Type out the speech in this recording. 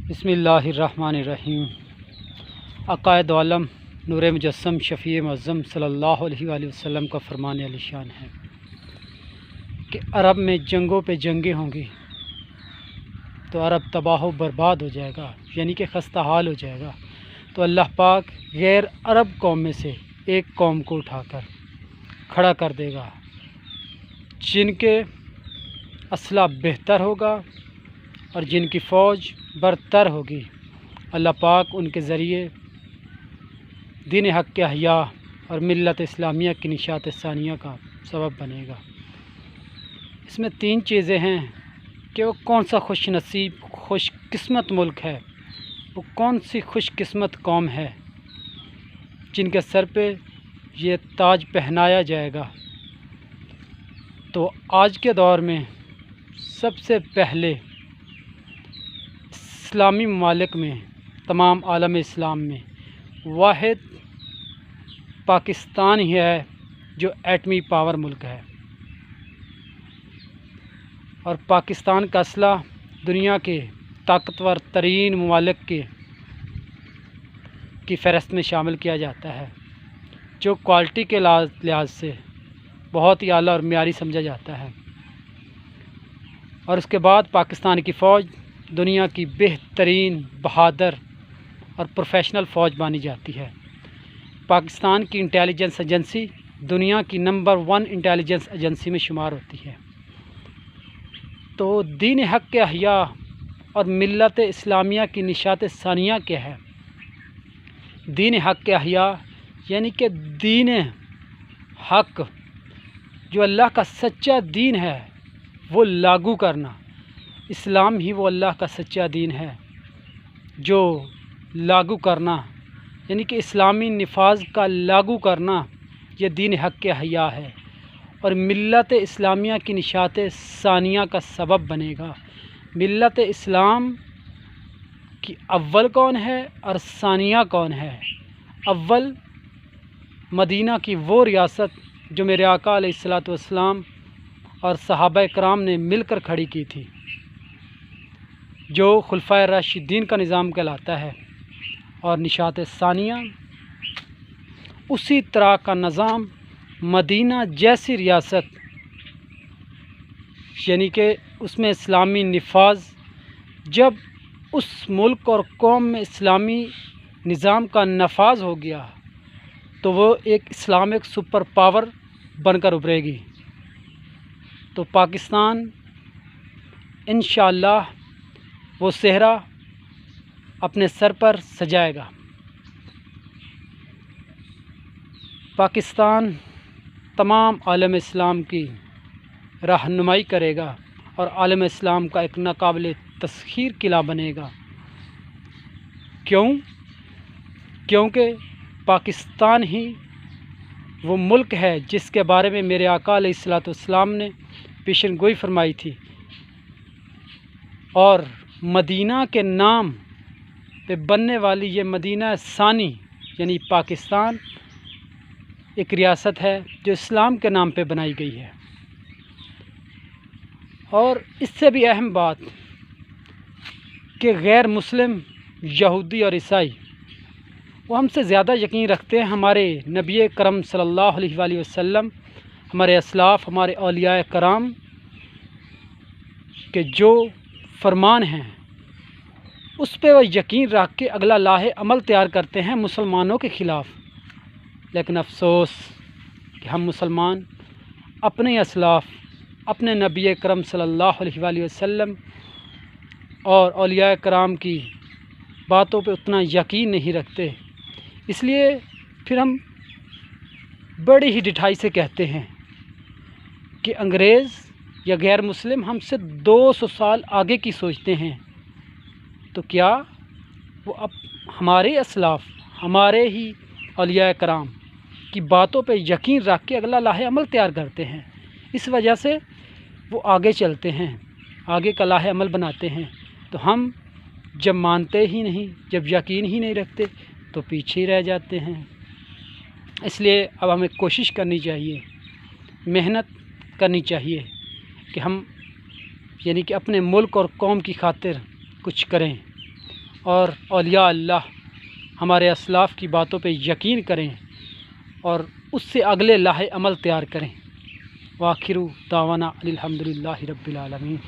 बिस्मिल्लाहिर्रहमानिर्रहीम। अक़ायद आलम नूर मुजस्सम शफ़ी मुअज़्ज़म सल्लल्लाहु अलैहि वसल्लम का फ़रमान अलीशान है कि अरब में जंगों पे जंगें होंगी तो अरब तबाह बर्बाद हो जाएगा, यानी कि खस्ता हाल हो जाएगा। तो अल्लाह पाक गैर अरब कौम में से एक कौम को उठाकर खड़ा कर देगा जिनके असला बेहतर होगा और जिनकी फ़ौज बरतर होगी। अल्लाह पाक उनके ज़रिए दीन हक़ के अहया और मिल्लत इस्लामिया की निशात सानिया का सबब बनेगा। इसमें तीन चीज़ें हैं कि वो कौन सा खुश नसीब खुशकिस्मत मुल्क है, वो कौन सी खुशकिस्मत कौम है जिनके सर पे ये ताज पहनाया जाएगा। तो आज के दौर में सबसे पहले इस्लामी ममालिक में, तमाम आलम इस्लाम में वाहिद पाकिस्तान ही है जो एटमी पावर मुल्क है। और पाकिस्तान का असला दुनिया के ताकतवर तरीन ममालिक की फ़हरिस्त में शामिल किया जाता है, जो क्वालिटी के लिहाज से बहुत ही आला और मियारी समझा जाता है। और उसके बाद पाकिस्तान की फ़ौज दुनिया की बेहतरीन, बहादुर और प्रोफेशनल फ़ौज मानी जाती है। पाकिस्तान की इंटेलिजेंस एजेंसी दुनिया की नंबर 1 इंटेलिजेंस एजेंसी में शुमार होती है। तो दीन हक़ के अहया और मिल्लत इस्लामिया की निशात सानिया क्या है? दीन हक़ के अहया यानी कि दीन हक़ जो अल्लाह का सच्चा दीन है वो लागू करना। इस्लाम ही वो अल्लाह का सच्चा दीन है जो लागू करना, यानी कि इस्लामी निफाज का लागू करना, ये दीन हक़ के अहया है और मिल्लत इस्लामिया की निशात सानिया का सबब बनेगा। मिल्लत इस्लाम की अव्वल कौन है और सानिया कौन है? अव्वल मदीना की वो रियासत जो मेरे आका अलैहिस्सलातु वस्सलाम और सहाबा कराम ने मिलकर खड़ी की थी, जो खुलफाए राशिदीन का निज़ाम कहलाता है। और निशात सानिया उसी तरह का निज़ाम मदीना जैसी रियासत, यानी कि उसमें इस्लामी निफाज, जब उस मुल्क और कौम में इस्लामी निज़ाम का नफाज हो गया तो वो एक इस्लामिक सुपर पावर बनकर उभरेगी। तो पाकिस्तान इंशाअल्लाह वो सेहरा अपने सर पर सजाएगा। पाकिस्तान तमाम आलम इस्लाम की रहनुमाई करेगा और आलम इस्लाम का एक नाकाबिल तस्खीर किला बनेगा। क्योंकि पाकिस्तान ही वो मुल्क है जिसके बारे में मेरे आका अलैहिस्सलातु वस्सलाम ने पेशन गोई फरमाई थी। और मदीना के नाम पे बनने वाली ये मदीना सानी यानी पाकिस्तान एक रियासत है जो इस्लाम के नाम पे बनाई गई है। और इससे भी अहम बात कि गैर मुस्लिम यहूदी और ईसाई वो हमसे ज़्यादा यकीन रखते हैं हमारे नबी करम सल्लल्लाहु अलैहि वसल्लम, हमारे असलाफ़, हमारे औलिया कराम के जो फरमान हैं उस पे वह यकीन रख के अगला लाहे अमल तैयार करते हैं मुसलमानों के ख़िलाफ़। लेकिन अफसोस कि हम मुसलमान अपने असलाफ़, अपने नबी करम सल्लल्लाहु अलैहि वसल्लम और औलिया कराम की बातों पे उतना यकीन नहीं रखते। इसलिए फिर हम बड़ी ही ढिठाई से कहते हैं कि अंग्रेज़ या गैर मुस्लिम हमसे 200 साल आगे की सोचते हैं। तो क्या वो अब हमारे असलाफ़, हमारे ही औलिया कराम की बातों पे यकीन रख के अगला लाहे अमल तैयार करते हैं? इस वजह से वो आगे चलते हैं, आगे का लाहे अमल बनाते हैं। तो हम जब मानते ही नहीं, जब यकीन ही नहीं रखते तो पीछे ही रह जाते हैं। इसलिए अब हमें कोशिश करनी चाहिए, मेहनत करनी चाहिए कि हम यानी कि अपने मुल्क और कौम की खातिर कुछ करें। और औलिया अल्लाह हमारे असलाफ़ की बातों पे यकीन करें और उससे अगले लाहे अमल तैयार करें। वाखिरु दावाना अनिल हम्दुलिल्लाहि रब्बिल आलमीन।